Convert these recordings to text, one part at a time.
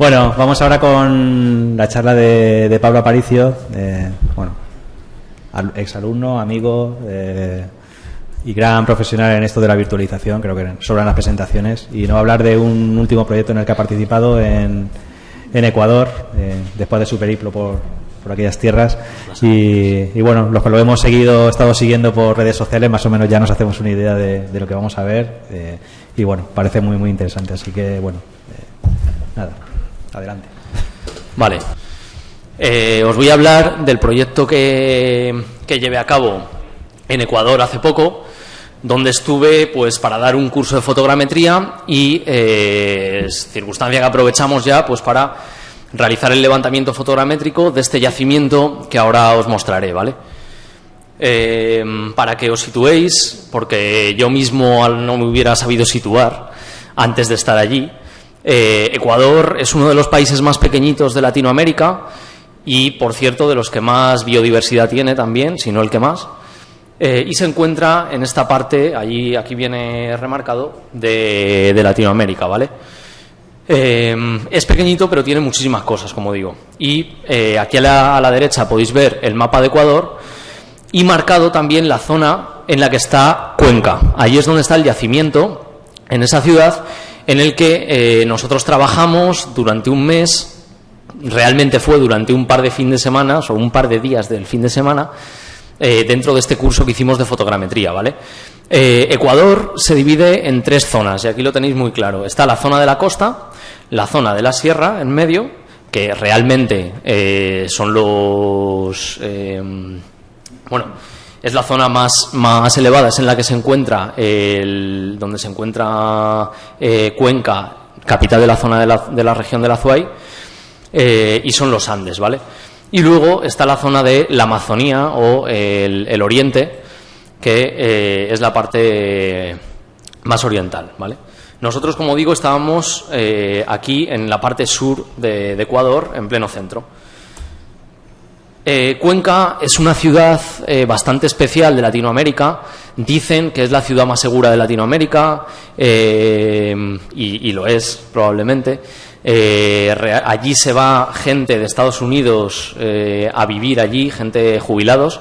Bueno, vamos ahora con la charla de Pablo Aparicio, exalumno, amigo y gran profesional en esto de la virtualización. Creo que sobran las presentaciones, y nos va a hablar de un último proyecto en el que ha participado en Ecuador, después de su periplo por aquellas tierras. Y bueno, los que lo hemos estado siguiendo por redes sociales, más o menos ya nos hacemos una idea de lo que vamos a ver, y bueno, parece muy muy interesante, así que bueno, nada, adelante. Vale, os voy a hablar del proyecto que llevé a cabo en Ecuador hace poco, donde estuve pues para dar un curso de fotogrametría y circunstancia que aprovechamos ya pues para realizar el levantamiento fotogramétrico de este yacimiento que ahora os mostraré, ¿vale? Para que os situéis, porque yo mismo no me hubiera sabido situar antes de estar allí. Ecuador es uno de los países más pequeñitos de Latinoamérica y, por cierto, de los que más biodiversidad tiene también, si no el que más. Y se encuentra en esta parte, aquí viene remarcado, de Latinoamérica, ¿vale? Es pequeñito, pero tiene muchísimas cosas, como digo. Y aquí a la derecha podéis ver el mapa de Ecuador y marcado también la zona en la que está Cuenca. Allí es donde está el yacimiento, en esa ciudad, en el que nosotros trabajamos durante un mes. Realmente fue durante un par de fines de semana, o un par de días del fin de semana, dentro de este curso que hicimos de fotogrametría, ¿vale? Ecuador se divide en 3 zonas, y aquí lo tenéis muy claro. Está la zona de la costa, la zona de la sierra en medio, que realmente son es la zona más elevada, es en la que se encuentra donde se encuentra Cuenca, capital de la zona de la región del Azuay, y son los Andes, ¿vale? Y luego está la zona de la Amazonía o el oriente, que es la parte más oriental, ¿vale? Nosotros, como digo, estábamos aquí en la parte sur de Ecuador, en pleno centro. Cuenca es una ciudad bastante especial de Latinoamérica. Dicen que es la ciudad más segura de Latinoamérica, y lo es probablemente. Allí se va gente de Estados Unidos a vivir allí, gente jubilados,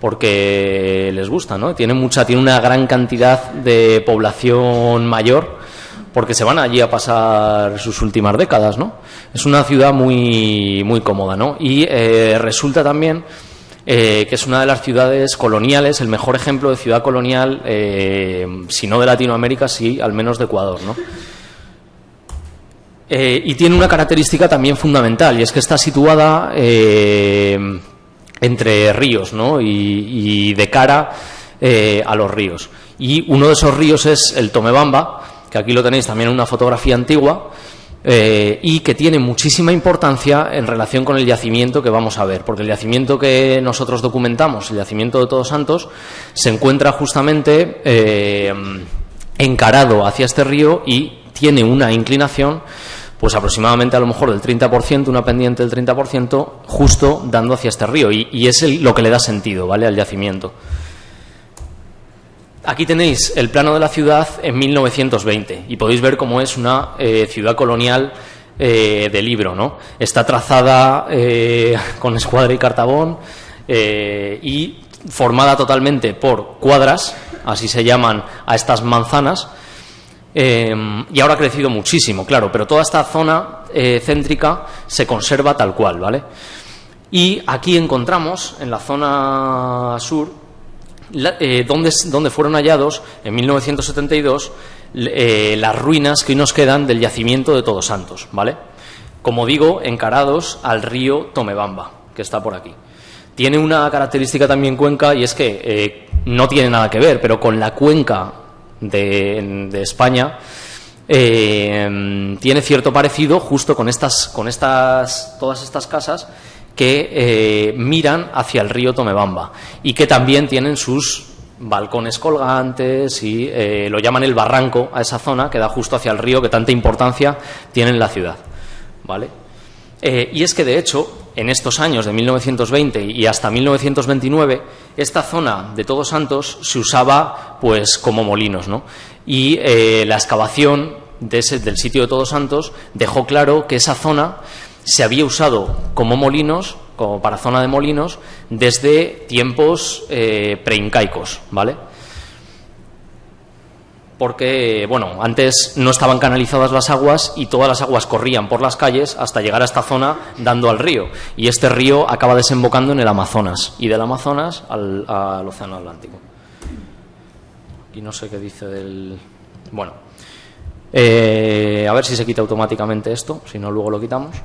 porque les gusta, ¿no? Tiene una gran cantidad de población mayor, porque se van allí a pasar sus últimas décadas, ¿no? Es una ciudad muy, muy cómoda, ¿no? Y resulta también que es una de las ciudades coloniales, el mejor ejemplo de ciudad colonial, si no de Latinoamérica, sí, al menos de Ecuador, ¿no? Y tiene una característica también fundamental, y es que está situada entre ríos, ¿no? Y de cara a los ríos. Y uno de esos ríos es el Tomebamba, que aquí lo tenéis también en una fotografía antigua, y que tiene muchísima importancia en relación con el yacimiento que vamos a ver, porque el yacimiento que nosotros documentamos, el yacimiento de Todos Santos, se encuentra justamente encarado hacia este río y tiene una inclinación pues aproximadamente a lo mejor del 30%, una pendiente del 30%, justo dando hacia este río, y es lo que le da sentido, ¿vale?, al yacimiento. Aquí tenéis el plano de la ciudad en 1920 y podéis ver cómo es una ciudad colonial de libro, ¿no? Está trazada con escuadra y cartabón y formada totalmente por cuadras, así se llaman a estas manzanas. Y ahora ha crecido muchísimo, claro, pero toda esta zona céntrica se conserva tal cual, ¿vale? Y aquí encontramos, en la zona sur, donde fueron hallados en 1972 las ruinas que hoy nos quedan del yacimiento de Todos Santos, ¿vale? Como digo, encarados al río Tomebamba, que está por aquí. Tiene una característica también Cuenca, y es que no tiene nada que ver, pero con la cuenca de España tiene cierto parecido, justo con todas estas casas que miran hacia el río Tomebamba y que también tienen sus balcones colgantes y lo llaman el barranco a esa zona que da justo hacia el río, que tanta importancia tiene en la ciudad, ¿vale? Y es que, de hecho, en estos años de 1920 y hasta 1929, esta zona de Todos Santos se usaba pues como molinos, ¿no? Y la excavación del sitio de Todos Santos dejó claro que esa zona se había usado como molinos, como para zona de molinos, desde tiempos preincaicos, ¿vale? Porque, bueno, antes no estaban canalizadas las aguas y todas las aguas corrían por las calles hasta llegar a esta zona dando al río. Y este río acaba desembocando en el Amazonas, y del Amazonas al Océano Atlántico. Y no sé qué dice del... Bueno, a ver si se quita automáticamente esto, si no luego lo quitamos.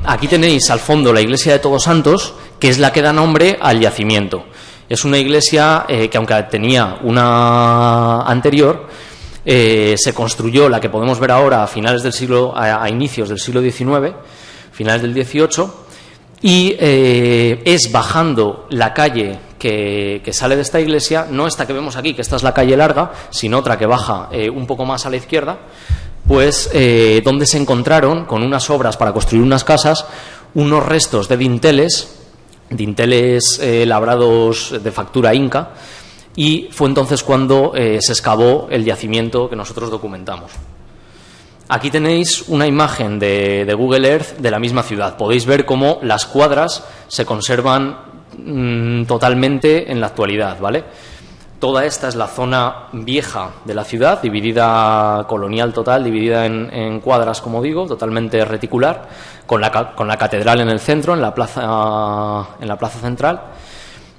Aquí tenéis al fondo la iglesia de Todos Santos, que es la que da nombre al yacimiento. Es una iglesia que, aunque tenía una anterior, se construyó, la que podemos ver ahora, a inicios del siglo XIX, finales del XVIII, y es bajando la calle que sale de esta iglesia, no esta que vemos aquí, que esta es la calle larga, sino otra que baja un poco más a la izquierda, pues donde se encontraron, con unas obras para construir unas casas, unos restos de dinteles labrados de factura inca, y fue entonces cuando se excavó el yacimiento que nosotros documentamos. Aquí tenéis una imagen de Google Earth de la misma ciudad. Podéis ver cómo las cuadras se conservan totalmente en la actualidad, ¿vale? Toda esta es la zona vieja de la ciudad, dividida, colonial total, dividida en cuadras, como digo, totalmente reticular, con la catedral en el centro, en la plaza central.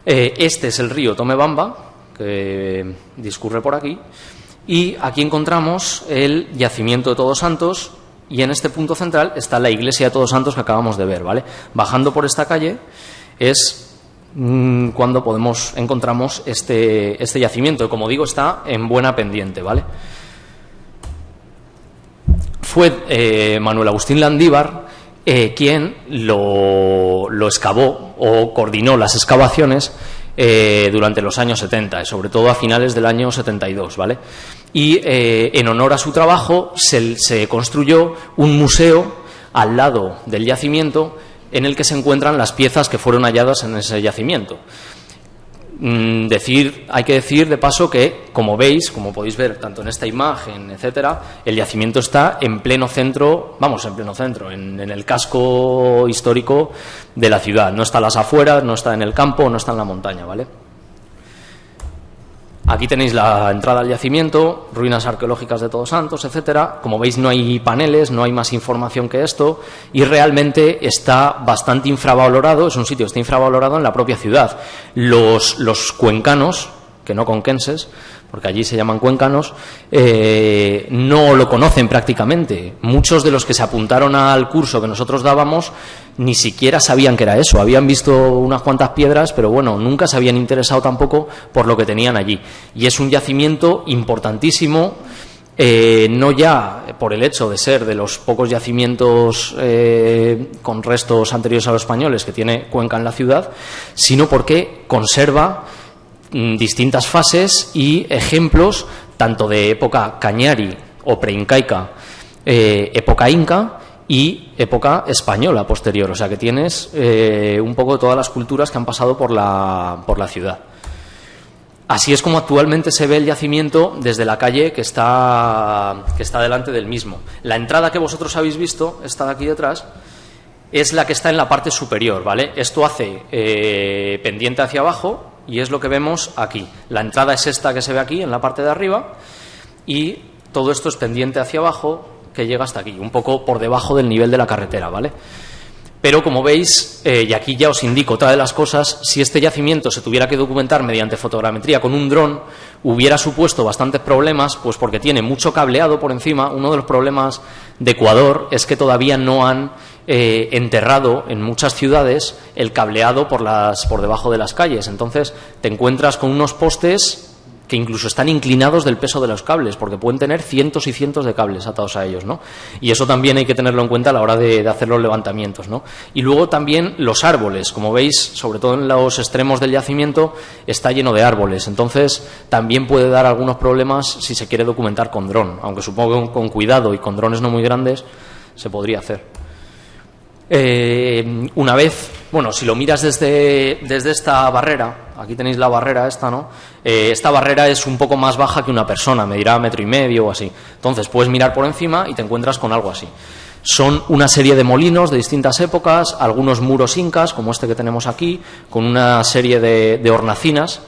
Este es el río Tomebamba, que discurre por aquí, y aquí encontramos el yacimiento de Todos Santos, y en este punto central está la iglesia de Todos Santos que acabamos de ver, ¿vale? Bajando por esta calle es cuando encontramos este yacimiento, que, como digo, está en buena pendiente, ¿vale? Fue Manuel Agustín Landívar quien lo excavó o coordinó las excavaciones durante los años 70, sobre todo a finales del año 72, ¿vale? Y en honor a su trabajo se construyó un museo al lado del yacimiento, en el que se encuentran las piezas que fueron halladas en ese yacimiento. Hay que decir de paso que, como veis, como podéis ver tanto en esta imagen, etcétera, el yacimiento está en pleno centro, en el casco histórico de la ciudad. No está a las afueras, no está en el campo, no está en la montaña, ¿vale? Aquí tenéis la entrada al yacimiento, ruinas arqueológicas de Todos Santos, etcétera. Como veis, no hay paneles, no hay más información que esto, y realmente está bastante infravalorado. Es un sitio que está infravalorado en la propia ciudad. Los cuencanos, que no conquenses, porque allí se llaman cuencanos, no lo conocen prácticamente. Muchos de los que se apuntaron al curso que nosotros dábamos ni siquiera sabían que era eso. Habían visto unas cuantas piedras, pero bueno, nunca se habían interesado tampoco por lo que tenían allí. Y es un yacimiento importantísimo, no ya por el hecho de ser de los pocos yacimientos con restos anteriores a los españoles que tiene Cuenca en la ciudad, sino porque conserva distintas fases y ejemplos tanto de época cañari o preincaica, época inca y época española posterior. O sea que tienes un poco de todas las culturas que han pasado por la ciudad. Así es como actualmente se ve el yacimiento desde la calle que está delante del mismo. La entrada que vosotros habéis visto, esta de aquí detrás, es la que está en la parte superior, ¿vale? Esto hace pendiente hacia abajo, y es lo que vemos aquí. La entrada es esta que se ve aquí en la parte de arriba, y todo esto es pendiente hacia abajo, que llega hasta aquí, un poco por debajo del nivel de la carretera, ¿vale? Pero como veis, y aquí ya os indico otra de las cosas, si este yacimiento se tuviera que documentar mediante fotogrametría con un dron, hubiera supuesto bastantes problemas, pues porque tiene mucho cableado por encima. Uno de los problemas de Ecuador es que todavía no han enterrado en muchas ciudades el cableado por debajo de las calles. Entonces te encuentras con unos postes que incluso están inclinados del peso de los cables, porque pueden tener cientos y cientos de cables atados a ellos, ¿no? Y eso también hay que tenerlo en cuenta a la hora de hacer los levantamientos, ¿no? Y luego también los árboles, como veis, sobre todo en los extremos del yacimiento, está lleno de árboles. Entonces también puede dar algunos problemas si se quiere documentar con dron, aunque supongo que con cuidado y con drones no muy grandes se podría hacer. Una vez, bueno, si lo miras desde esta barrera, Aquí tenéis la barrera esta, ¿no? Esta barrera es un poco más baja que una persona, medirá 1,5 metros o así. Entonces puedes mirar por encima y te encuentras con algo así. Son una serie de molinos de distintas épocas, algunos muros incas, como este que tenemos aquí, con una serie de hornacinas,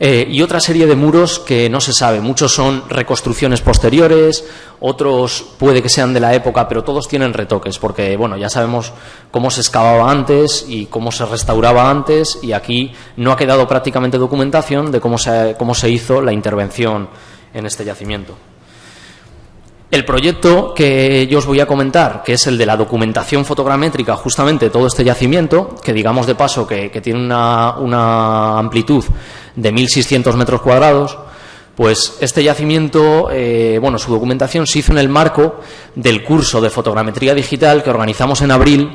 y otra serie de muros que no se sabe. Muchos son reconstrucciones posteriores, otros puede que sean de la época, pero todos tienen retoques, porque bueno, ya sabemos cómo se excavaba antes y cómo se restauraba antes, y aquí no ha quedado prácticamente documentación de cómo se hizo la intervención en este yacimiento. El proyecto que yo os voy a comentar, que es el de la documentación fotogramétrica justamente de todo este yacimiento, que digamos de paso que tiene una amplitud de 1.600 metros cuadrados, pues este yacimiento, su documentación se hizo en el marco del curso de fotogrametría digital que organizamos en abril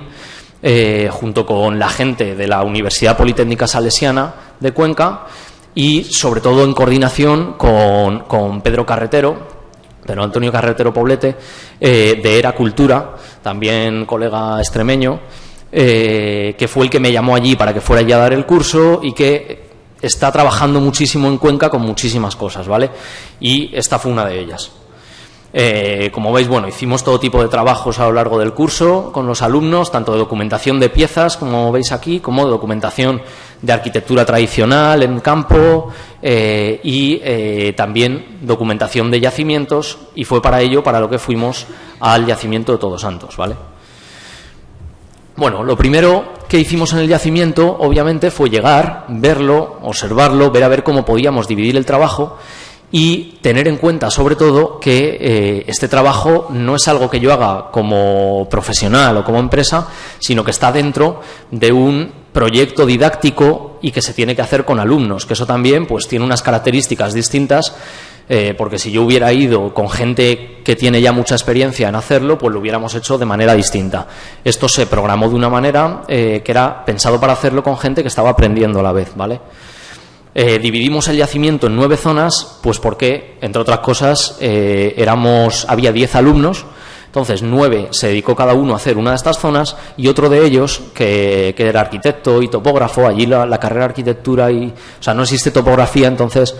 junto con la gente de la Universidad Politécnica Salesiana de Cuenca y sobre todo en coordinación con Pedro Antonio Carretero Poblete, de Era Cultura, también colega extremeño, que fue el que me llamó allí para que fuera allí a dar el curso y que está trabajando muchísimo en Cuenca con muchísimas cosas, ¿vale? Y esta fue una de ellas. Como veis, bueno, hicimos todo tipo de trabajos a lo largo del curso con los alumnos, tanto de documentación de piezas, como veis aquí, como de documentación de arquitectura tradicional en campo y también documentación de yacimientos, y fue para ello para lo que fuimos al yacimiento de Todos Santos, ¿vale? Bueno, lo primero que hicimos en el yacimiento, obviamente, fue llegar, verlo, observarlo, ver a ver cómo podíamos dividir el trabajo y tener en cuenta, sobre todo, que este trabajo no es algo que yo haga como profesional o como empresa, sino que está dentro de un proyecto didáctico y que se tiene que hacer con alumnos, que eso también pues tiene unas características distintas, porque si yo hubiera ido con gente que tiene ya mucha experiencia en hacerlo, pues lo hubiéramos hecho de manera distinta. Esto se programó de una manera que era pensado para hacerlo con gente que estaba aprendiendo a la vez, ¿vale? Dividimos el yacimiento en 9 zonas, pues porque, entre otras cosas, había 10 alumnos, entonces 9 se dedicó cada uno a hacer una de estas zonas y otro de ellos, que era arquitecto y topógrafo, allí la carrera de arquitectura no existe topografía, entonces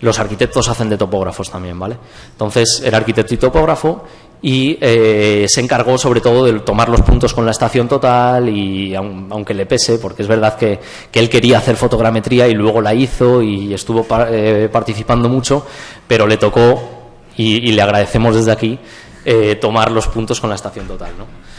los arquitectos hacen de topógrafos también, ¿vale? Entonces era arquitecto y topógrafo y se encargó sobre todo de tomar los puntos con la estación total y aunque le pese, porque es verdad que él quería hacer fotogrametría y luego la hizo y estuvo participando mucho, pero le tocó y le agradecemos desde aquí tomar los puntos con la estación total, ¿no?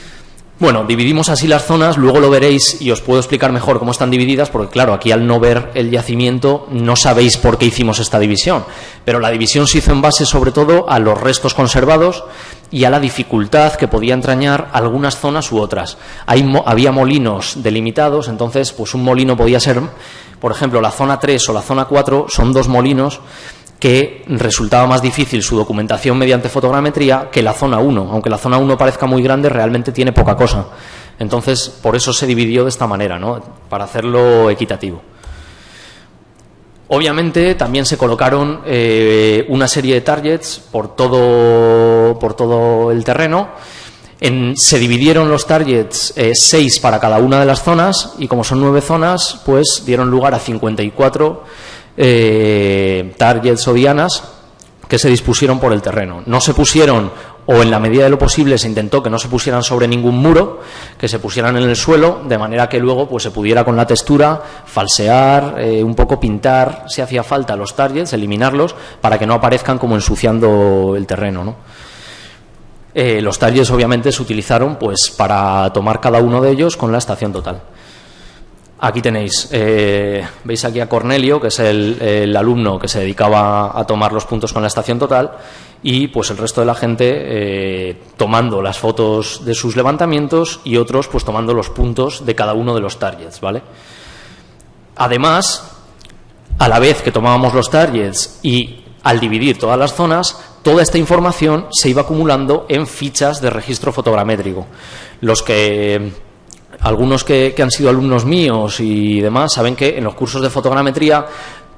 Bueno, dividimos así las zonas, luego lo veréis y os puedo explicar mejor cómo están divididas, porque claro, aquí al no ver el yacimiento no sabéis por qué hicimos esta división, pero la división se hizo en base sobre todo a los restos conservados y a la dificultad que podía entrañar algunas zonas u otras. Había molinos delimitados, entonces pues un molino podía ser, por ejemplo, la zona 3 o la zona 4 son 2 molinos que resultaba más difícil su documentación mediante fotogrametría que la zona 1, aunque la zona 1 parezca muy grande, realmente tiene poca cosa. Entonces, por eso se dividió de esta manera, ¿no? Para hacerlo equitativo. Obviamente, también se colocaron una serie de targets por todo el terreno. Se dividieron los targets 6 para cada una de las zonas y como son 9 zonas, pues dieron lugar a 54 targets o dianas que se dispusieron por el terreno. No se pusieron, o en la medida de lo posible se intentó que no se pusieran sobre ningún muro, que se pusieran en el suelo, de manera que luego pues se pudiera con la textura falsear, un poco pintar si hacía falta los targets, eliminarlos para que no aparezcan como ensuciando el terreno, ¿no? Los targets obviamente se utilizaron pues para tomar cada uno de ellos con la estación total. Aquí tenéis, veis aquí a Cornelio, que es el alumno que se dedicaba a tomar los puntos con la estación total, y pues el resto de la gente tomando las fotos de sus levantamientos y otros pues tomando los puntos de cada uno de los targets, ¿vale? Además, a la vez que tomábamos los targets y al dividir todas las zonas, toda esta información se iba acumulando en fichas de registro fotogramétrico. Algunos que han sido alumnos míos y demás saben que en los cursos de fotogrametría,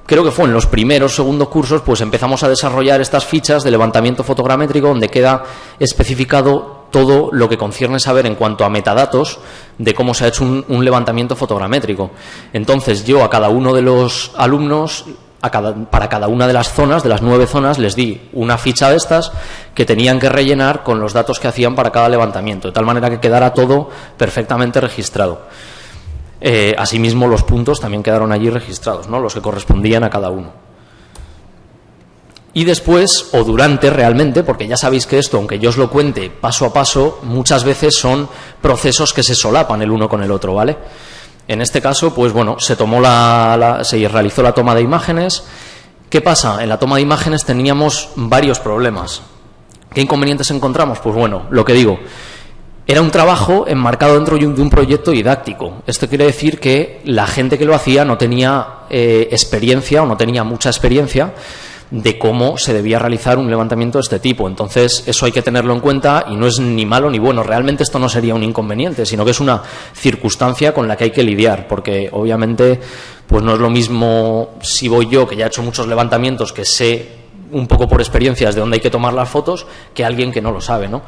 creo que fue en los primeros, segundos cursos, pues empezamos a desarrollar estas fichas de levantamiento fotogramétrico donde queda especificado todo lo que concierne saber en cuanto a metadatos de cómo se ha hecho un levantamiento fotogramétrico. Entonces yo a cada uno de los alumnos, para cada una de las zonas, de las 9 zonas, les di una ficha de estas que tenían que rellenar con los datos que hacían para cada levantamiento, de tal manera que quedara todo perfectamente registrado. Asimismo, los puntos también quedaron allí registrados, ¿no? Los que correspondían a cada uno. Y después, o durante realmente, porque ya sabéis que esto, aunque yo os lo cuente paso a paso, muchas veces son procesos que se solapan el uno con el otro, ¿vale? En este caso, pues bueno, se realizó la toma de imágenes. ¿Qué pasa? En la toma de imágenes teníamos varios problemas. ¿Qué inconvenientes encontramos? Pues bueno, lo que digo, era un trabajo enmarcado dentro de un proyecto didáctico. Esto quiere decir que la gente que lo hacía no tenía experiencia o no tenía mucha experiencia de cómo se debía realizar un levantamiento de este tipo. Entonces, eso hay que tenerlo en cuenta y no es ni malo ni bueno. Realmente esto no sería un inconveniente, sino que es una circunstancia con la que hay que lidiar, porque obviamente pues no es lo mismo si voy yo, que ya he hecho muchos levantamientos, que sé un poco por experiencias de dónde hay que tomar las fotos, que alguien que no lo sabe, ¿no?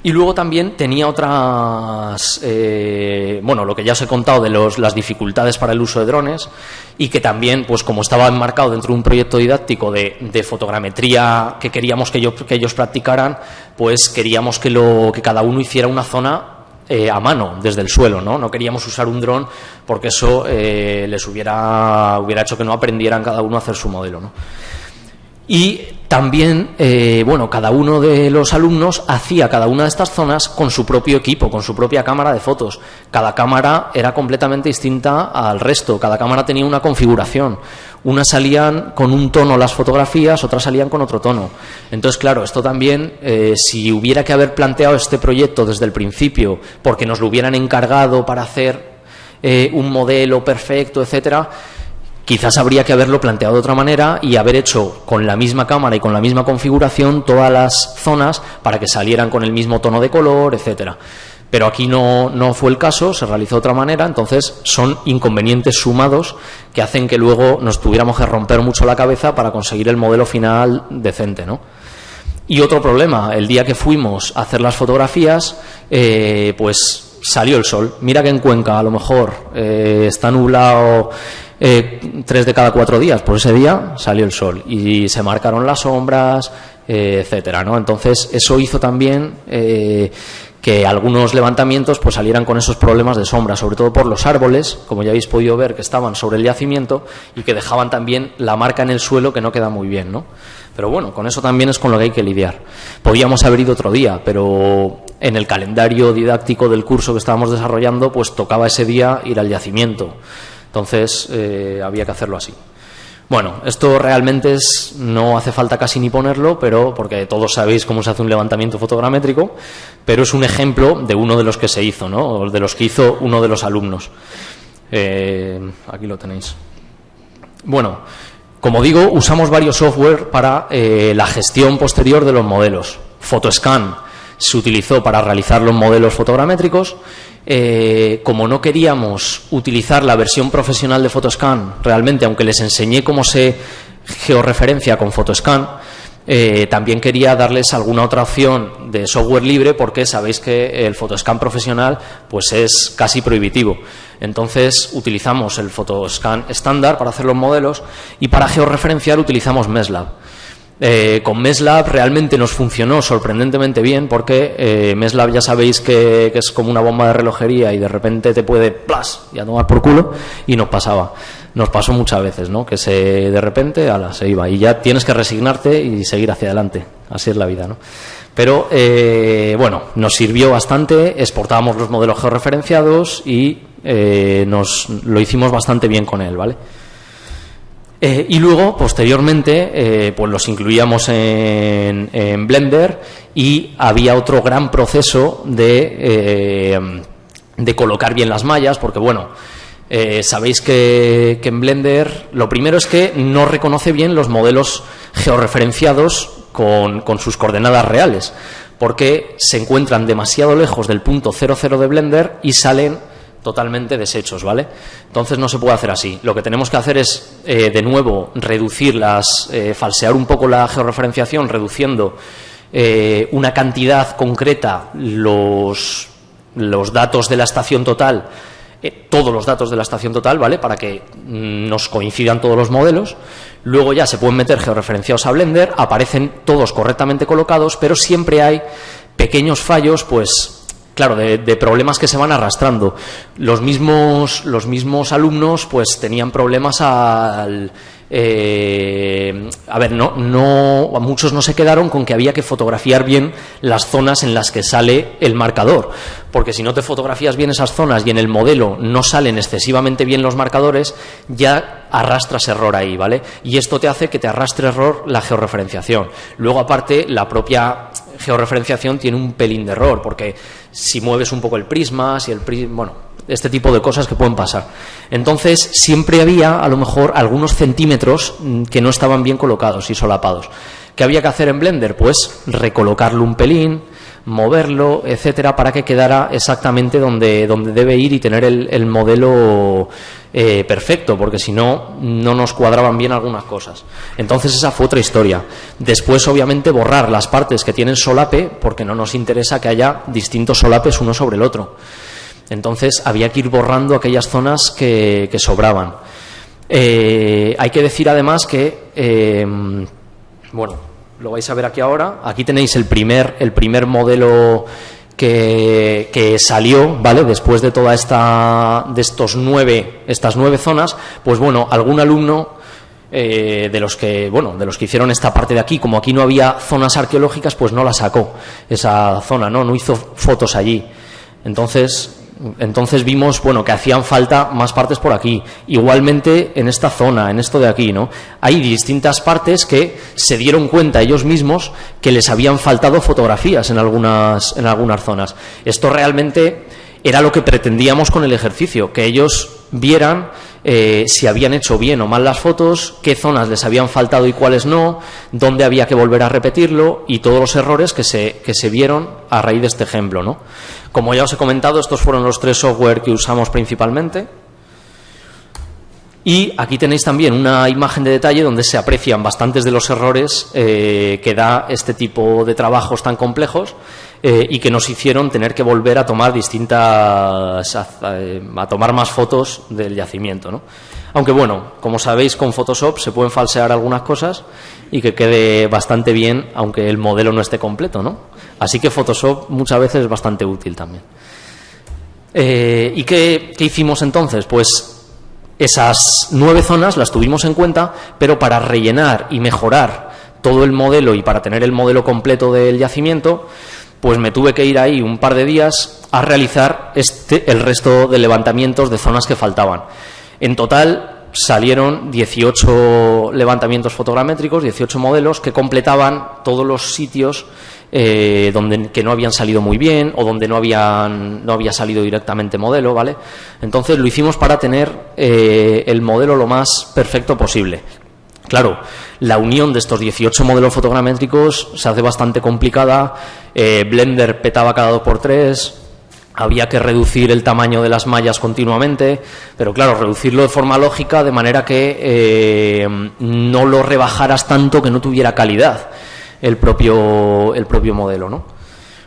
Y luego también tenía otras, lo que ya os he contado de las dificultades para el uso de drones, y que también, pues como estaba enmarcado dentro de un proyecto didáctico de fotogrametría que queríamos que ellos practicaran, pues queríamos que cada uno hiciera una zona a mano, desde el suelo, ¿no? No queríamos usar un dron porque eso les hubiera hecho que no aprendieran cada uno a hacer su modelo, ¿no? Y también, cada uno de los alumnos hacía cada una de estas zonas con su propio equipo, con su propia cámara de fotos. Cada cámara era completamente distinta al resto, cada cámara tenía una configuración. Unas salían con un tono las fotografías, otras salían con otro tono. Entonces, claro, esto también, si hubiera que haber planteado este proyecto desde el principio, porque nos lo hubieran encargado para hacer un modelo perfecto, etcétera, quizás habría que haberlo planteado de otra manera y haber hecho con la misma cámara y con la misma configuración todas las zonas para que salieran con el mismo tono de color, etcétera. Pero aquí no fue el caso, se realizó de otra manera, entonces son inconvenientes sumados que hacen que luego nos tuviéramos que romper mucho la cabeza para conseguir el modelo final decente, ¿no? Y otro problema, el día que fuimos a hacer las fotografías, pues salió el sol. Mira que en Cuenca a lo mejor está nublado 3 de cada 4 días, por ese día salió el sol y se marcaron las sombras, etcétera, ¿no? Entonces eso hizo también que algunos levantamientos pues salieran con esos problemas de sombra, sobre todo por los árboles, como ya habéis podido ver, que estaban sobre el yacimiento y que dejaban también la marca en el suelo, que no queda muy bien, ¿no? Pero bueno, con eso también es con lo que hay que lidiar. Podíamos haber ido otro día, pero en el calendario didáctico del curso que estábamos desarrollando, pues tocaba ese día ir al yacimiento. Entonces había que hacerlo así. Bueno, esto realmente no hace falta casi ni ponerlo, pero porque todos sabéis cómo se hace un levantamiento fotogramétrico, pero es un ejemplo de uno de los que se hizo, ¿no? O de los que hizo uno de los alumnos. Aquí lo tenéis. Bueno, como digo, usamos varios software para la gestión posterior de los modelos. Photoscan se utilizó para realizar los modelos fotogramétricos. Como no queríamos utilizar la versión profesional de Photoscan, realmente, aunque les enseñé cómo se georreferencia con Photoscan, también quería darles alguna otra opción de software libre, porque sabéis que el Photoscan profesional pues es casi prohibitivo. Entonces utilizamos el Photoscan estándar para hacer los modelos, y para georreferenciar utilizamos Meslab. Con Meslab realmente nos funcionó sorprendentemente bien, porque Meslab ya sabéis que es como una bomba de relojería y de repente te puede ¡plas! Y a tomar por culo, y nos pasó muchas veces, ¿no? Que de repente se iba y ya tienes que resignarte y seguir hacia adelante. Así es la vida, ¿no? Pero nos sirvió bastante, exportábamos los modelos georreferenciados y lo hicimos bastante bien con él, ¿vale? Y luego, posteriormente, pues los incluíamos en Blender, y había otro gran proceso de colocar bien las mallas, porque sabéis que en Blender lo primero es que no reconoce bien los modelos georreferenciados con sus coordenadas reales, porque se encuentran demasiado lejos del punto 00 de Blender y salen totalmente deshechos, ¿vale? Entonces no se puede hacer así. Lo que tenemos que hacer es, de nuevo, falsear un poco la georreferenciación, reduciendo una cantidad concreta los datos de la estación total, todos los datos de la estación total, ¿vale? Para que nos coincidan todos los modelos. Luego ya se pueden meter georreferenciados a Blender, aparecen todos correctamente colocados, pero siempre hay pequeños fallos, pues claro, de problemas que se van arrastrando. Los mismos alumnos pues tenían problemas al... muchos no se quedaron con que había que fotografiar bien las zonas en las que sale el marcador, porque si no te fotografías bien esas zonas y en el modelo no salen excesivamente bien los marcadores, ya arrastras error ahí, ¿vale? Y esto te hace que te arrastre error la georreferenciación. Luego, aparte, la propia georreferenciación tiene un pelín de error, porque si mueves un poco el prisma, este tipo de cosas que pueden pasar. Entonces, siempre había, a lo mejor, algunos centímetros que no estaban bien colocados y solapados. ¿Qué había que hacer en Blender? Pues recolocarlo un pelín, moverlo, etcétera, para que quedara exactamente donde debe ir y tener el modelo perfecto, porque si no, no nos cuadraban bien algunas cosas. Entonces, esa fue otra historia. Después, obviamente, borrar las partes que tienen solape, porque no nos interesa que haya distintos solapes uno sobre el otro. Entonces había que ir borrando aquellas zonas que sobraban. Hay que decir además que, lo vais a ver aquí ahora. Aquí tenéis el primer modelo que salió, ¿vale? Después de toda estas 9 zonas, pues bueno, algún alumno de los que hicieron esta parte de aquí, como aquí no había zonas arqueológicas, pues no la sacó esa zona, no hizo fotos allí. Entonces vimos, que hacían falta más partes por aquí. Igualmente en esta zona, en esto de aquí, ¿no? Hay distintas partes que se dieron cuenta ellos mismos que les habían faltado fotografías en algunas zonas. Esto realmente era lo que pretendíamos con el ejercicio, que ellos vieran si habían hecho bien o mal las fotos, qué zonas les habían faltado y cuáles no, dónde había que volver a repetirlo y todos los errores que se vieron a raíz de este ejemplo, ¿no? Como ya os he comentado, estos fueron los 3 software que usamos principalmente. Y aquí tenéis también una imagen de detalle donde se aprecian bastantes de los errores que da este tipo de trabajos tan complejos y que nos hicieron tener que volver a tomar a tomar más fotos del yacimiento, ¿no? Aunque como sabéis, con Photoshop se pueden falsear algunas cosas y que quede bastante bien, aunque el modelo no esté completo, ¿no? Así que Photoshop muchas veces es bastante útil también. ¿Y qué hicimos entonces? Pues esas 9 zonas las tuvimos en cuenta, pero para rellenar y mejorar todo el modelo y para tener el modelo completo del yacimiento, pues me tuve que ir ahí un par de días a realizar el resto de levantamientos de zonas que faltaban. En total salieron 18 levantamientos fotogramétricos, 18 modelos que completaban todos los sitios que no habían salido muy bien o donde no había salido directamente modelo, ¿vale? Entonces lo hicimos para tener el modelo lo más perfecto posible. Claro, la unión de estos 18 modelos fotogramétricos se hace bastante complicada. Blender petaba cada 2×3, había que reducir el tamaño de las mallas continuamente, pero claro, reducirlo de forma lógica de manera que no lo rebajaras tanto que no tuviera calidad el propio modelo, ¿no?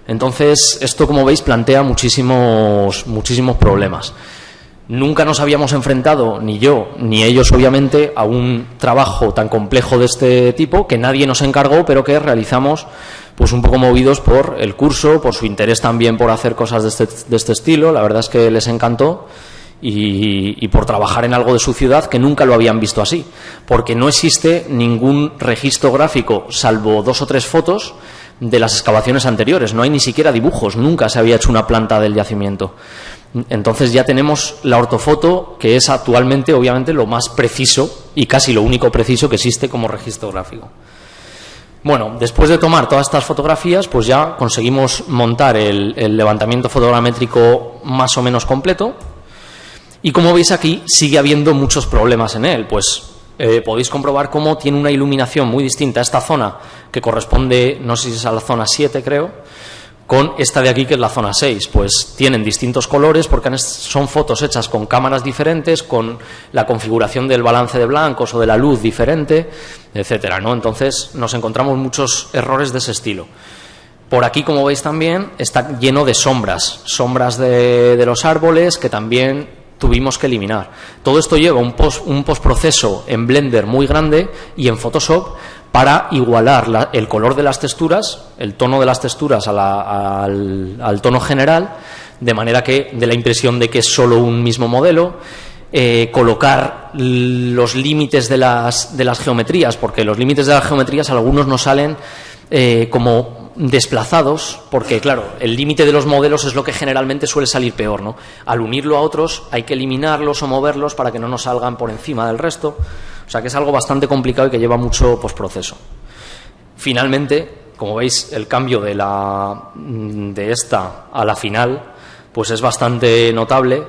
Entonces, esto, como veis, plantea muchísimos problemas. Nunca nos habíamos enfrentado, ni yo ni ellos obviamente, a un trabajo tan complejo de este tipo que nadie nos encargó, pero que realizamos pues un poco movidos por el curso, por su interés también por hacer cosas de este estilo. La verdad es que les encantó y por trabajar en algo de su ciudad que nunca lo habían visto así, porque no existe ningún registro gráfico, salvo 2 o 3 fotos de las excavaciones anteriores. No hay ni siquiera dibujos, nunca se había hecho una planta del yacimiento. Entonces ya tenemos la ortofoto, que es actualmente obviamente lo más preciso y casi lo único preciso que existe como registro gráfico. Bueno, después de tomar todas estas fotografías, pues ya conseguimos montar el levantamiento fotogramétrico más o menos completo. Y como veis aquí, sigue habiendo muchos problemas en él. Pues podéis comprobar cómo tiene una iluminación muy distinta a esta zona, que corresponde, no sé si es a la zona 7, creo, con esta de aquí, que es la zona 6. Pues tienen distintos colores porque son fotos hechas con cámaras diferentes, con la configuración del balance de blancos o de la luz diferente, etcétera, ¿no? Entonces nos encontramos muchos errores de ese estilo. Por aquí, como veis también, está lleno de sombras de los árboles que también tuvimos que eliminar. Todo esto lleva un postproceso en Blender muy grande y en Photoshop para igualar el color de las texturas, el tono de las texturas al tono general, de manera que dé la impresión de que es solo un mismo modelo. Colocar los límites de las geometrías, porque los límites de las geometrías algunos nos salen como desplazados, porque claro, el límite de los modelos es lo que generalmente suele salir peor, ¿no? Al unirlo a otros hay que eliminarlos o moverlos para que no nos salgan por encima del resto, o sea que es algo bastante complicado y que lleva mucho postproceso. Finalmente, como veis, el cambio de esta a la final pues es bastante notable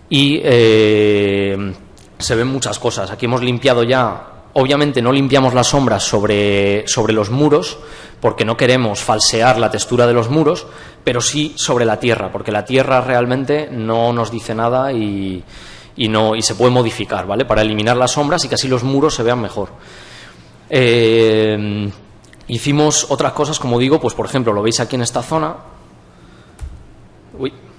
y se ven muchas cosas. Aquí hemos limpiado ya. Obviamente no limpiamos las sombras sobre los muros porque no queremos falsear la textura de los muros, pero sí sobre la tierra, porque la tierra realmente no nos dice nada y se puede modificar, ¿vale? Para eliminar las sombras y que así los muros se vean mejor. Hicimos otras cosas, como digo, pues por ejemplo, lo veis aquí en esta zona,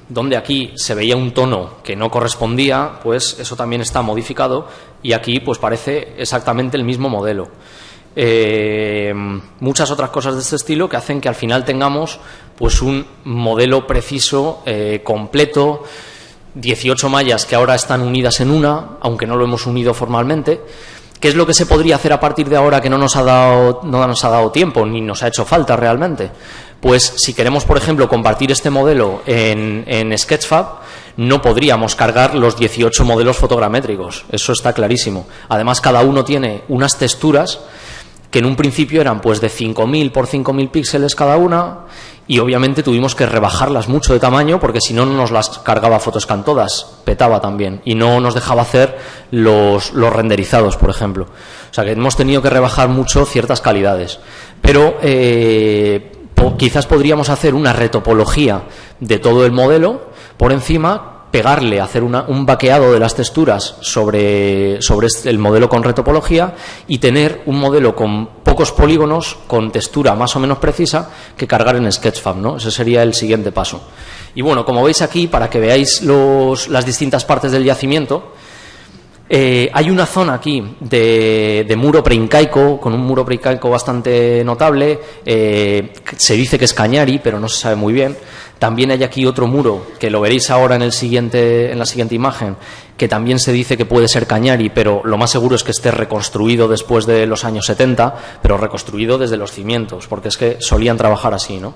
donde aquí se veía un tono que no correspondía, pues eso también está modificado y aquí pues parece exactamente el mismo modelo. Muchas otras cosas de este estilo que hacen que al final tengamos pues un modelo preciso, completo, 18 mallas que ahora están unidas en una, aunque no lo hemos unido formalmente. ¿Qué es lo que se podría hacer a partir de ahora que no nos ha dado tiempo ni nos ha hecho falta realmente? Pues si queremos, por ejemplo, compartir este modelo en Sketchfab, no podríamos cargar los 18 modelos fotogramétricos, eso está clarísimo. Además, cada uno tiene unas texturas que en un principio eran pues de 5.000 por 5.000 píxeles cada una y obviamente tuvimos que rebajarlas mucho de tamaño porque si no, no nos las cargaba Photoscan todas, petaba también y no nos dejaba hacer los renderizados, por ejemplo. O sea que hemos tenido que rebajar mucho ciertas calidades. Pero quizás podríamos hacer una retopología de todo el modelo por encima, pegarle, hacer un vaqueado de las texturas sobre el modelo con retopología y tener un modelo con pocos polígonos, con textura más o menos precisa, que cargar en Sketchfab, ¿no? Ese sería el siguiente paso. Y bueno, como veis aquí, para que veáis las distintas partes del yacimiento, hay una zona aquí de muro preincaico, con un muro preincaico bastante notable, se dice que es Cañari, pero no se sabe muy bien. También hay aquí otro muro, que lo veréis ahora en la siguiente imagen, que también se dice que puede ser Cañari, pero lo más seguro es que esté reconstruido después de los años 70, pero reconstruido desde los cimientos, porque es que solían trabajar así, ¿no?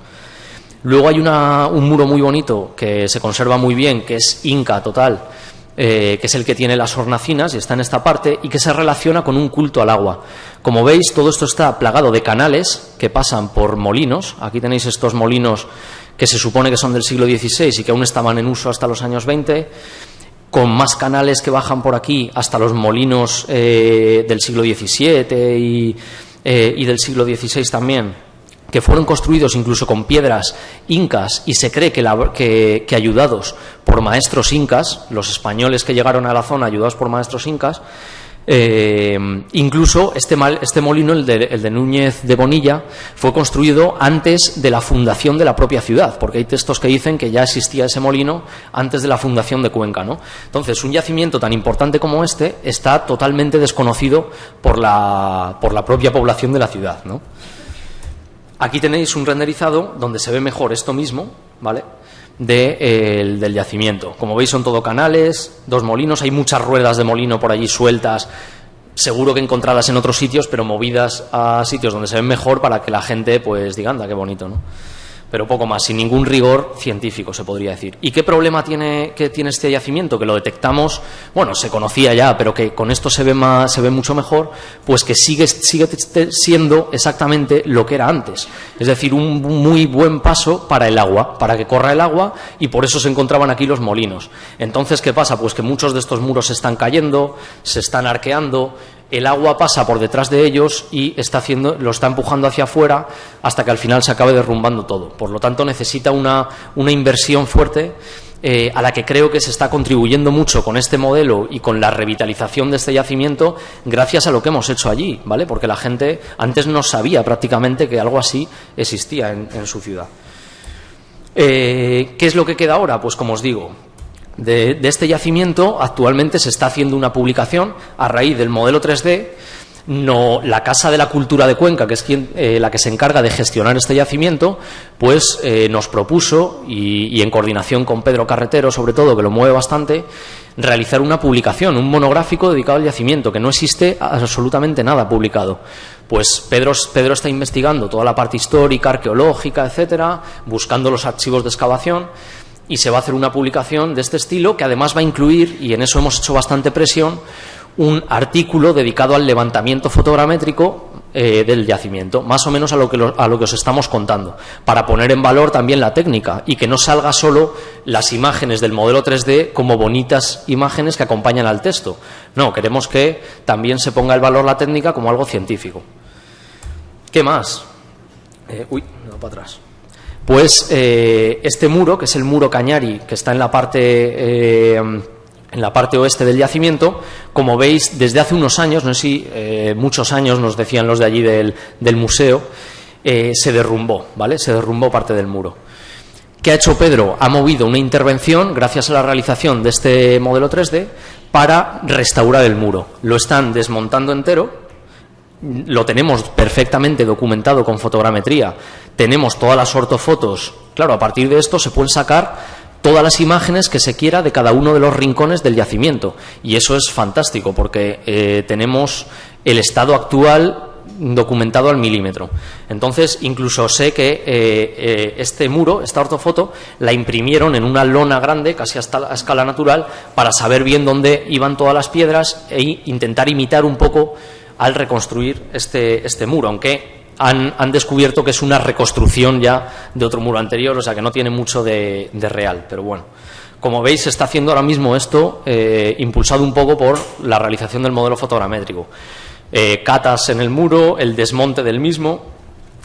Luego hay un muro muy bonito que se conserva muy bien, que es Inca total, que es el que tiene las hornacinas y está en esta parte y que se relaciona con un culto al agua. Como veis, todo esto está plagado de canales que pasan por molinos. Aquí tenéis estos molinos que se supone que son del siglo XVI y que aún estaban en uso hasta los años 20, con más canales que bajan por aquí hasta los molinos del siglo XVII y del siglo XVI también, que fueron construidos incluso con piedras incas y se cree que ayudados por maestros incas, los españoles que llegaron a la zona ayudados por maestros incas. Incluso este molino, el de Núñez de Bonilla, fue construido antes de la fundación de la propia ciudad, porque hay textos que dicen que ya existía ese molino antes de la fundación de Cuenca, ¿no? Entonces, un yacimiento tan importante como este está totalmente desconocido por la propia población de la ciudad, ¿no? Aquí tenéis un renderizado donde se ve mejor esto mismo, ¿vale?, del yacimiento. Como veis, son todo canales, dos molinos, hay muchas ruedas de molino por allí sueltas, seguro que encontradas en otros sitios, pero movidas a sitios donde se ven mejor para que la gente pues diga, anda, qué bonito, ¿no? Pero poco más, sin ningún rigor científico, se podría decir. ¿Y qué problema tiene este yacimiento? Que lo detectamos, bueno, se conocía ya, pero que con esto se ve mucho mejor, pues que sigue siendo exactamente lo que era antes. Es decir, un muy buen paso para el agua, para que corra el agua, y por eso se encontraban aquí los molinos. Entonces, ¿qué pasa? Pues que muchos de estos muros se están cayendo, se están arqueando, el agua pasa por detrás de ellos y lo está empujando hacia afuera hasta que al final se acabe derrumbando todo. Por lo tanto, necesita una inversión fuerte a la que creo que se está contribuyendo mucho con este modelo y con la revitalización de este yacimiento gracias a lo que hemos hecho allí, ¿vale? Porque la gente antes no sabía prácticamente que algo así existía en su ciudad. ¿Qué es lo que queda ahora? Pues como os digo, de este yacimiento actualmente se está haciendo una publicación a raíz del modelo 3D. La Casa de la Cultura de Cuenca, que es la que se encarga de gestionar este yacimiento, pues nos propuso, y en coordinación con Pedro Carretero, sobre todo, que lo mueve bastante, realizar una publicación, un monográfico dedicado al yacimiento, que no existe absolutamente nada publicado. Pues Pedro está investigando toda la parte histórica, arqueológica, etcétera, buscando los archivos de excavación, y se va a hacer una publicación de este estilo, que además va a incluir, y en eso hemos hecho bastante presión, un artículo dedicado al levantamiento fotogramétrico del yacimiento, más o menos a lo que os estamos contando, para poner en valor también la técnica y que no salga solo las imágenes del modelo 3D como bonitas imágenes que acompañan al texto. No, queremos que también se ponga en valor la técnica como algo científico. ¿Qué más? No, para atrás. Pues este muro, que es el muro Cañari, que está en la parte oeste del yacimiento, como veis, desde hace unos años, no sé si muchos años, nos decían los de allí del museo, se derrumbó, ¿vale? Se derrumbó parte del muro. ¿Qué ha hecho Pedro? Ha movido una intervención, gracias a la realización de este modelo 3D, para restaurar el muro. Lo están desmontando entero. Lo tenemos perfectamente documentado con fotogrametría. Tenemos todas las ortofotos. Claro, a partir de esto se pueden sacar todas las imágenes que se quiera de cada uno de los rincones del yacimiento, y eso es fantástico porque tenemos el estado actual documentado al milímetro. Entonces, incluso sé que este muro, esta ortofoto, la imprimieron en una lona grande, casi a escala natural, para saber bien dónde iban todas las piedras e intentar imitar un poco al reconstruir este muro, aunque han descubierto que es una reconstrucción ya de otro muro anterior, o sea que no tiene mucho de real, pero bueno. Como veis, se está haciendo ahora mismo esto, impulsado un poco por la realización del modelo fotogramétrico. Catas en el muro, el desmonte del mismo,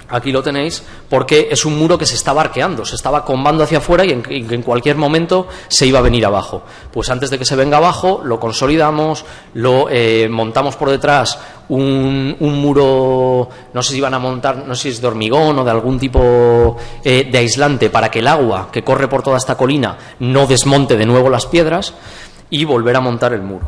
aquí lo tenéis, porque es un muro que se estaba arqueando, se estaba combando hacia afuera y en cualquier momento se iba a venir abajo. Pues antes de que se venga abajo, lo consolidamos, lo montamos por detrás un muro, no sé si iban a montar, no sé si es de hormigón o de algún tipo de aislante, para que el agua que corre por toda esta colina no desmonte de nuevo las piedras, y volver a montar el muro.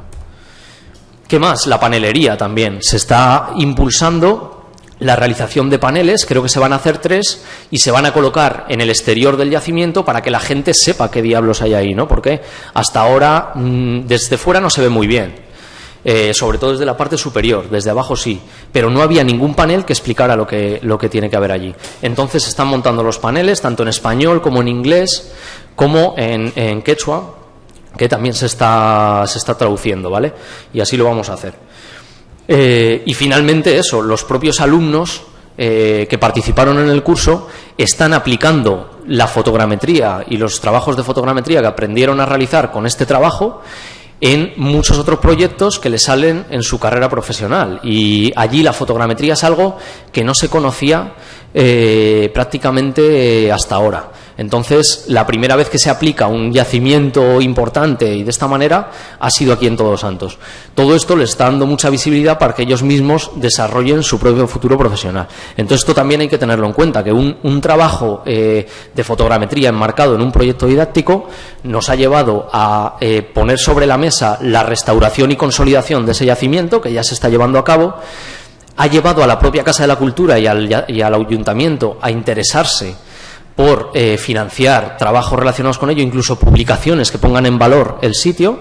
¿Qué más? La panelería también. Se está impulsando la realización de paneles, creo que se van a hacer 3 y se van a colocar en el exterior del yacimiento para que la gente sepa qué diablos hay ahí, ¿no? Porque hasta ahora desde fuera no se ve muy bien, sobre todo desde la parte superior, desde abajo sí, pero no había ningún panel que explicara lo que tiene que haber allí. Entonces se están montando los paneles tanto en español como en inglés como en quechua, que también se está traduciendo, ¿vale? Y así lo vamos a hacer. Y finalmente eso, los propios alumnos que participaron en el curso están aplicando la fotogrametría y los trabajos de fotogrametría que aprendieron a realizar con este trabajo en muchos otros proyectos que les salen en su carrera profesional, y allí la fotogrametría es algo que no se conocía prácticamente hasta ahora. Entonces, la primera vez que se aplica un yacimiento importante y de esta manera ha sido aquí en Todos Santos. Todo esto les está dando mucha visibilidad para que ellos mismos desarrollen su propio futuro profesional. Entonces, esto también hay que tenerlo en cuenta, que un trabajo de fotogrametría enmarcado en un proyecto didáctico nos ha llevado a poner sobre la mesa la restauración y consolidación de ese yacimiento, que ya se está llevando a cabo. Ha llevado a la propia Casa de la Cultura y al Ayuntamiento a interesarse por financiar trabajos relacionados con ello, incluso publicaciones que pongan en valor el sitio,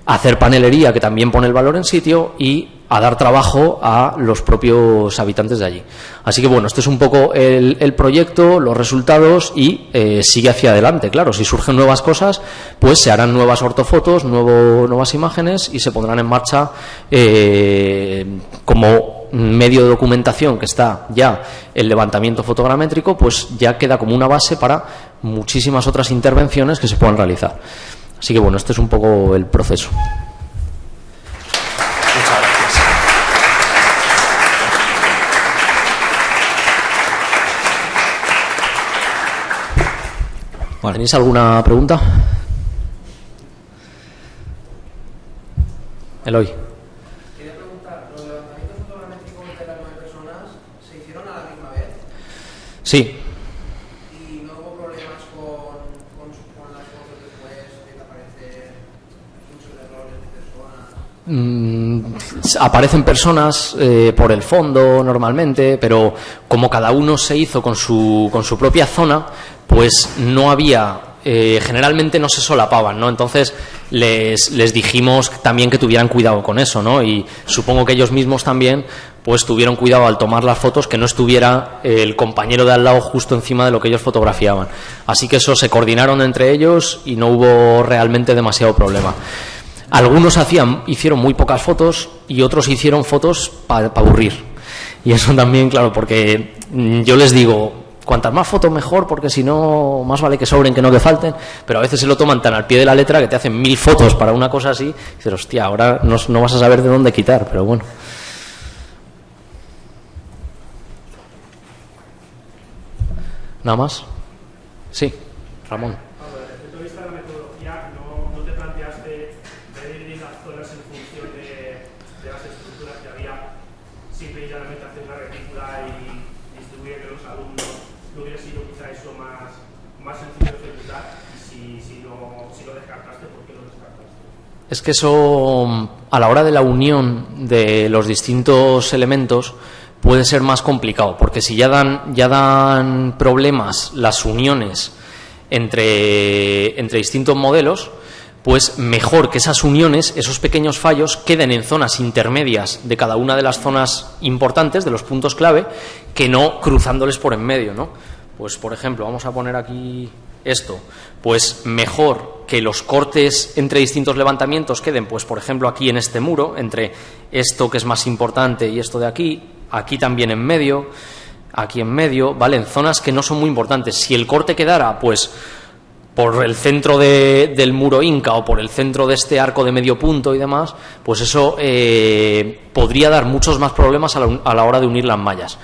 a hacer panelería que también pone el valor en sitio y a dar trabajo a los propios habitantes de allí. Así que bueno, este es un poco el proyecto, los resultados, y sigue hacia adelante. Claro, si surgen nuevas cosas, pues se harán nuevas ortofotos, nuevas imágenes, y se pondrán en marcha como medio de documentación que está ya el levantamiento fotogramétrico, pues ya queda como una base para muchísimas otras intervenciones que se puedan realizar. Así que bueno, este es un poco el proceso. Muchas gracias. Vale, ¿tenéis alguna pregunta? Eloy. Quería preguntar, ¿los levantamientos fotogramétricos de las 9 personas se hicieron a la misma vez? Sí. ¿Y no hubo problemas con las fotos después de que aparecen muchos errores de personas? Aparecen personas por el fondo normalmente, pero como cada uno se hizo con su propia zona, pues no había... generalmente no se solapaban, ¿no? Entonces les dijimos también que tuvieran cuidado con eso, ¿no? Y supongo que ellos mismos también pues tuvieron cuidado al tomar las fotos, que no estuviera el compañero de al lado justo encima de lo que ellos fotografiaban. Así que eso, se coordinaron entre ellos y no hubo realmente demasiado problema. Algunos hicieron muy pocas fotos y otros hicieron fotos para aburrir. Y eso también, claro, porque yo les digo, cuantas más fotos mejor, porque si no, más vale que sobren que no que falten, pero a veces se lo toman tan al pie de la letra que te hacen 1000 fotos para una cosa así, y dices, hostia, ahora no vas a saber de dónde quitar, pero bueno. ¿Nada más? Sí, Ramón. Desde el punto de vista de la metodología, ¿no te planteaste dividir las zonas en función de las estructuras que había, simple y llanamente hacer una retícula y distribuir entre los alumnos? ¿No hubiera sido quizá eso más sencillo de ejecutar? Y si lo descartaste, ¿por qué lo descartaste? Es que eso, a la hora de la unión de los distintos elementos, puede ser más complicado, porque si ya dan problemas las uniones entre distintos modelos, pues mejor que esas uniones, esos pequeños fallos, queden en zonas intermedias de cada una de las zonas importantes, de los puntos clave, que no cruzándoles por en medio, ¿no? Pues, por ejemplo, vamos a poner aquí esto, pues mejor que los cortes entre distintos levantamientos queden, pues por ejemplo, aquí en este muro, entre esto que es más importante y esto de aquí también en medio, aquí en medio, ¿vale? En zonas que no son muy importantes. Si el corte quedara, pues, por el centro del muro inca o por el centro de este arco de medio punto y demás, pues eso podría dar muchos más problemas a la hora de unir las mallas.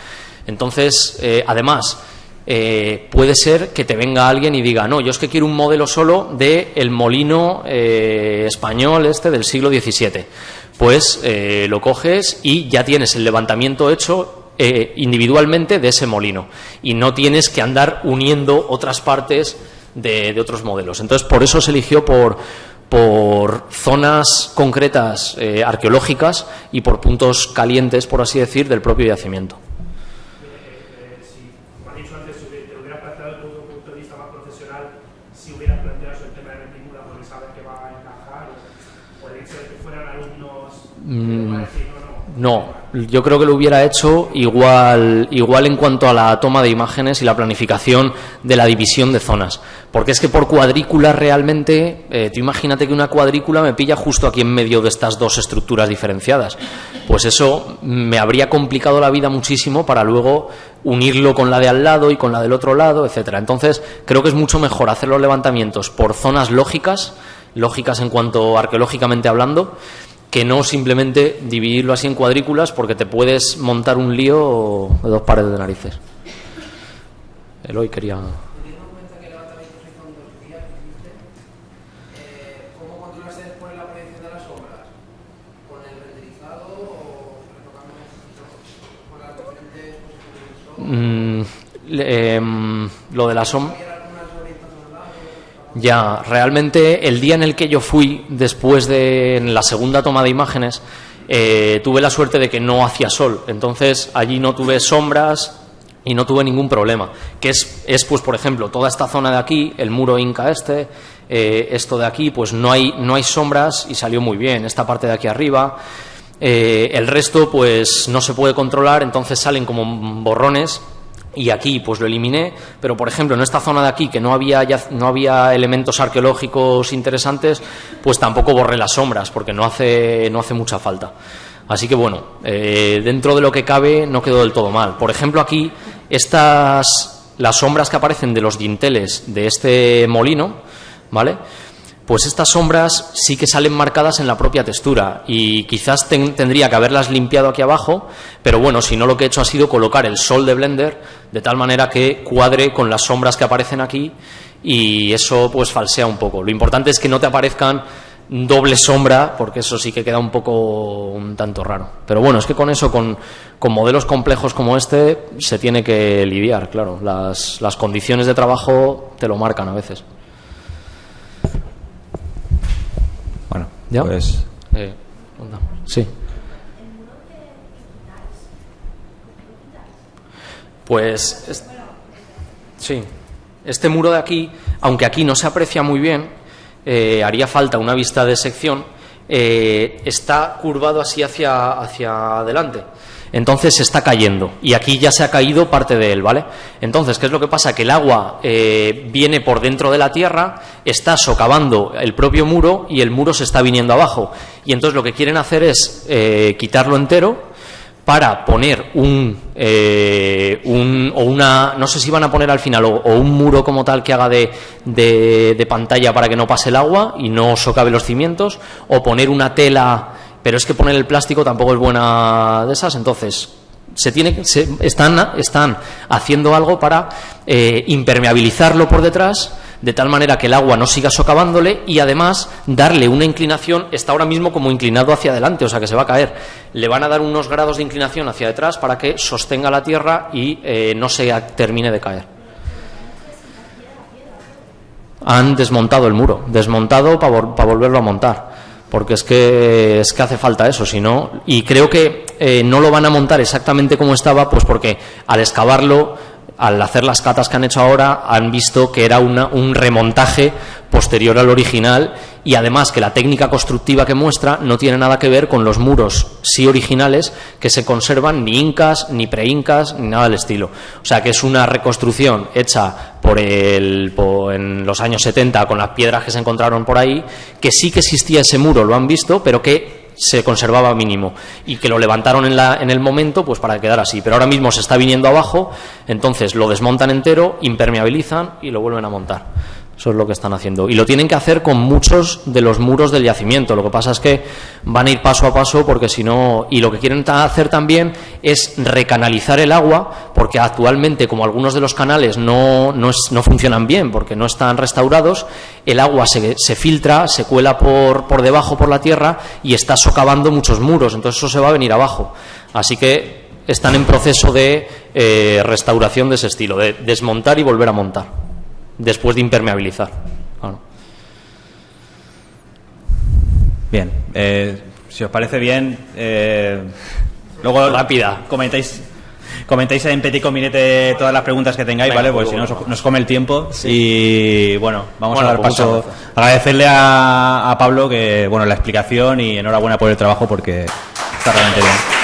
Entonces, además, puede ser que te venga alguien y diga, no, yo es que quiero un modelo solo del molino español del siglo XVII. Pues lo coges y ya tienes el levantamiento hecho individualmente de ese molino y no tienes que andar uniendo otras partes de otros modelos. Entonces, por eso se eligió por zonas concretas arqueológicas y por puntos calientes, por así decir, del propio yacimiento. Como ha dicho antes, si te hubiera planteado desde un punto de vista más profesional, si hubieras planteado el tema de retícula, porque sabes que va a encajar, o el hecho de que fueran alumnos... No, yo creo que lo hubiera hecho igual en cuanto a la toma de imágenes y la planificación de la división de zonas. Porque es que por cuadrícula realmente, tú imagínate que una cuadrícula me pilla justo aquí en medio de estas dos estructuras diferenciadas. Pues eso me habría complicado la vida muchísimo para luego unirlo con la de al lado y con la del otro lado, etcétera. Entonces, creo que es mucho mejor hacer los levantamientos por zonas lógicas en cuanto arqueológicamente hablando, que no simplemente dividirlo así en cuadrículas, porque te puedes montar un lío de dos pares de narices. Eloy quería... Teniendo en cuenta que el levantamiento se hizo en 2 días, ¿cómo controlaste después la proyección de las sombras? ¿Con el renderizado o retocando con las diferentes posiciones? Lo de la sombra... Ya, realmente el día en el que yo fui, después de la segunda toma de imágenes, tuve la suerte de que no hacía sol, entonces allí no tuve sombras y no tuve ningún problema, que es pues por ejemplo toda esta zona de aquí, el muro inca esto de aquí, pues no hay sombras y salió muy bien, esta parte de aquí arriba, el resto pues no se puede controlar, entonces salen como borrones. Y aquí pues lo eliminé, pero por ejemplo en esta zona de aquí que no había elementos arqueológicos interesantes, pues tampoco borré las sombras porque no hace mucha falta. Así que bueno, dentro de lo que cabe no quedó del todo mal. Por ejemplo aquí las sombras que aparecen de los dinteles de este molino, ¿vale? Pues estas sombras sí que salen marcadas en la propia textura y quizás tendría que haberlas limpiado aquí abajo, pero bueno, si no, lo que he hecho ha sido colocar el sol de Blender de tal manera que cuadre con las sombras que aparecen aquí y eso pues falsea un poco. Lo importante es que no te aparezcan doble sombra, porque eso sí que queda un tanto raro. Pero bueno, es que con eso, con modelos complejos como este, se tiene que lidiar, claro. Las condiciones de trabajo te lo marcan a veces. Bueno, ¿Ya? pues... Sí. Pues... sí. Este muro de aquí, aunque aquí no se aprecia muy bien, haría falta una vista de sección, está curvado así hacia adelante. Entonces se está cayendo y aquí ya se ha caído parte de él, ¿vale? Entonces, ¿qué es lo que pasa? Que el agua viene por dentro de la tierra, está socavando el propio muro y el muro se está viniendo abajo. Y entonces lo que quieren hacer es quitarlo entero para poner no sé si van a poner al final o un muro como tal que haga de pantalla para que no pase el agua y no socave los cimientos, o poner una tela, pero es que poner el plástico tampoco es buena de esas. Entonces están haciendo algo para impermeabilizarlo por detrás, de tal manera que el agua no siga socavándole, y además darle una inclinación. Está ahora mismo como inclinado hacia adelante, o sea que se va a caer. Le van a dar unos grados de inclinación hacia detrás para que sostenga la tierra y no se termine de caer. Han desmontado el muro, desmontado para volverlo a montar, porque es que hace falta eso, si no. Y creo que no lo van a montar exactamente como estaba, pues porque al excavarlo, al hacer las catas que han hecho ahora, han visto que era un remontaje posterior al original, y además que la técnica constructiva que muestra no tiene nada que ver con los muros sí originales que se conservan, ni incas, ni preincas, ni nada del estilo. O sea que es una reconstrucción hecha en los años 70 con las piedras que se encontraron por ahí, que sí que existía ese muro, lo han visto, pero que se conservaba mínimo, y que lo levantaron en el momento pues para quedar así, pero ahora mismo se está viniendo abajo, entonces lo desmontan entero, impermeabilizan y lo vuelven a montar. Eso es lo que están haciendo, y lo tienen que hacer con muchos de los muros del yacimiento. Lo que pasa es que van a ir paso a paso, porque si no, y lo que quieren hacer también es recanalizar el agua, porque actualmente, como algunos de los canales no funcionan bien porque no están restaurados, el agua se filtra, se cuela por debajo, por la tierra, y está socavando muchos muros, entonces eso se va a venir abajo. Así que están en proceso de restauración de ese estilo, de desmontar y volver a montar después de impermeabilizar. Claro. Bien, si os parece bien, luego rápida comentáis en petit comité todas las preguntas que tengáis. Venga, ¿vale? Pues si no nos come el tiempo. Sí. Y bueno, vamos a dar paso. Agradecerle a Pablo que la explicación, y enhorabuena por el trabajo, porque está realmente bien.